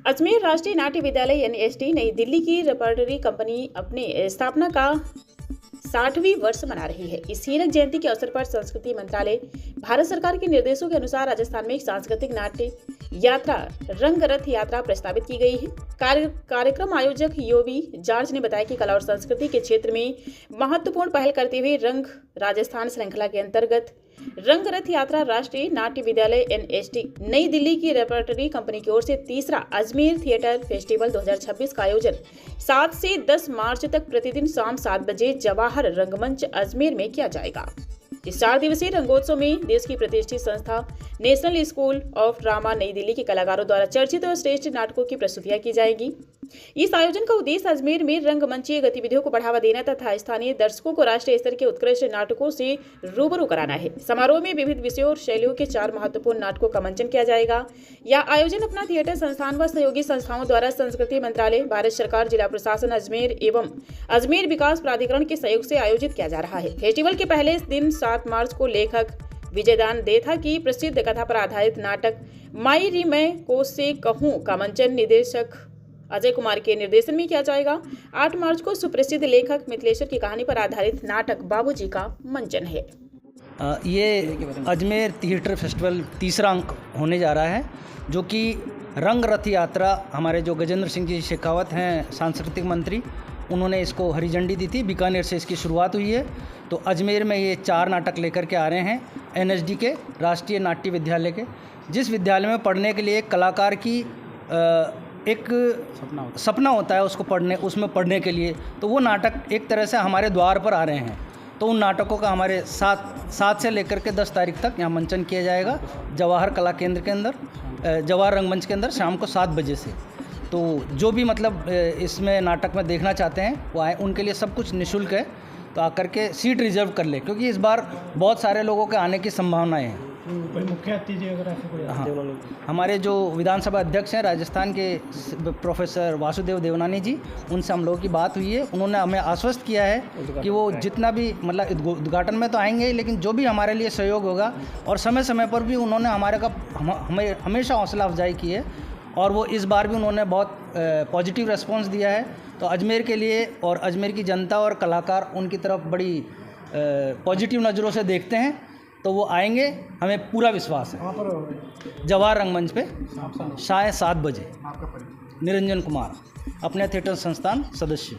अजमेर राष्ट्रीय नाट्य विद्यालय एनएसडी नई दिल्ली की रेपर्टरी कंपनी अपने स्थापना का 60वीं वर्ष मना रही है। इस हीरक जयंती के अवसर पर संस्कृति मंत्रालय भारत सरकार के निर्देशों के अनुसार राजस्थान में एक सांस्कृतिक नाट्य यात्रा रंग रथ यात्रा प्रस्तावित की गई है। कार्यक्रम आयोजक योवी जॉर्ज ने बताया कि कला और संस्कृति के क्षेत्र में महत्वपूर्ण पहल करते हुए रंग राजस्थान श्रृंखला के अंतर्गत रंग रथ यात्रा राष्ट्रीय नाट्य विद्यालय एनएसडी नई दिल्ली की रेपर्टरी कंपनी की ओर से तीसरा अजमेर थिएटर फेस्टिवल 2026 का आयोजन 7 से 10 मार्च तक प्रतिदिन शाम 7 बजे जवाहर रंगमंच अजमेर में किया जाएगा। इस 4 दिवसीय रंगोत्सव में देश की प्रतिष्ठित संस्था नेशनल स्कूल ऑफ ड्रामा नई दिल्ली के कलाकारों द्वारा चर्चित और श्रेष्ठ नाटकों की प्रस्तुतियां की जाएगी। इस आयोजन का उद्देश्य अजमेर में रंगमंचीय गतिविधियों को बढ़ावा देना तथा स्थानीय दर्शकों को राष्ट्रीय स्तर के उत्कृष्ट नाटकों से रूबरू कराना है। समारोह में विविध विषयों और शैलियों के 4 महत्वपूर्ण नाटकों का मंचन किया जाएगा। यह आयोजन अपना थिएटर संस्थान व सहयोगी संस्थाओं द्वारा संस्कृति मंत्रालय, भारत सरकार, जिला प्रशासन अजमेर एवं अजमेर विकास प्राधिकरण के सहयोग से आयोजित किया जा रहा है। फेस्टिवल के पहले दिन 7 मार्च को लेखक विजयदान देथा की प्रसिद्ध कथा पर आधारित नाटक माई री मैं को से कहूँ का मंचन निर्देशक अजय कुमार के निर्देशन में किया जाएगा। 8 मार्च को सुप्रसिद्ध लेखक मिथिलेश्वर की कहानी पर आधारित नाटक बाबूजी का मंचन है। ये अजमेर थिएटर फेस्टिवल तीसरा अंक होने जा रहा है, जो कि रंग रथ यात्रा हमारे जो गजेंद्र सिंह जी शेखावत हैं सांस्कृतिक मंत्री, उन्होंने इसको हरी झंडी दी थी। बीकानेर से इसकी शुरुआत हुई है, तो अजमेर में ये 4 नाटक लेकर के आ रहे हैं एनएसडी के राष्ट्रीय नाट्य विद्यालय के, जिस विद्यालय में पढ़ने के लिए एक कलाकार की एक सपना होता है उसमें पढ़ने के लिए। तो वो नाटक एक तरह से हमारे द्वार पर आ रहे हैं। तो उन नाटकों का हमारे 7 से लेकर के 10 तारीख तक यहाँ मंचन किया जाएगा जवाहर कला केंद्र के अंदर, जवाहर रंगमंच के अंदर शाम को 7 बजे से। तो जो भी मतलब इसमें नाटक में देखना चाहते हैं वो आए, उनके लिए सब कुछ निःशुल्क है। तो आकर के सीट रिजर्व कर ले, क्योंकि इस बार बहुत सारे लोगों के आने की संभावनाएं हैं। कोई मुख्य अतिथि अगर ऐसे कोई हाँ, हमारे जो विधानसभा अध्यक्ष हैं राजस्थान के प्रोफेसर वासुदेव देवनानी जी, उनसे हम लोगों की बात हुई है। उन्होंने हमें आश्वस्त किया है कि वो जितना भी मतलब उद्घाटन में तो आएंगे, लेकिन जो भी हमारे लिए सहयोग होगा, और समय समय पर भी उन्होंने हमें हमेशा हौसला अफजाई की है, और वो इस बार भी उन्होंने बहुत पॉजिटिव रिस्पॉन्स दिया है। तो अजमेर के लिए और अजमेर की जनता और कलाकार उनकी तरफ बड़ी पॉजिटिव नज़रों से देखते हैं। तो वो आएंगे, हमें पूरा विश्वास है। जवाहर रंगमंच पे शायद 7 बजे। निरंजन कुमार, अपने थिएटर संस्थान सदस्य।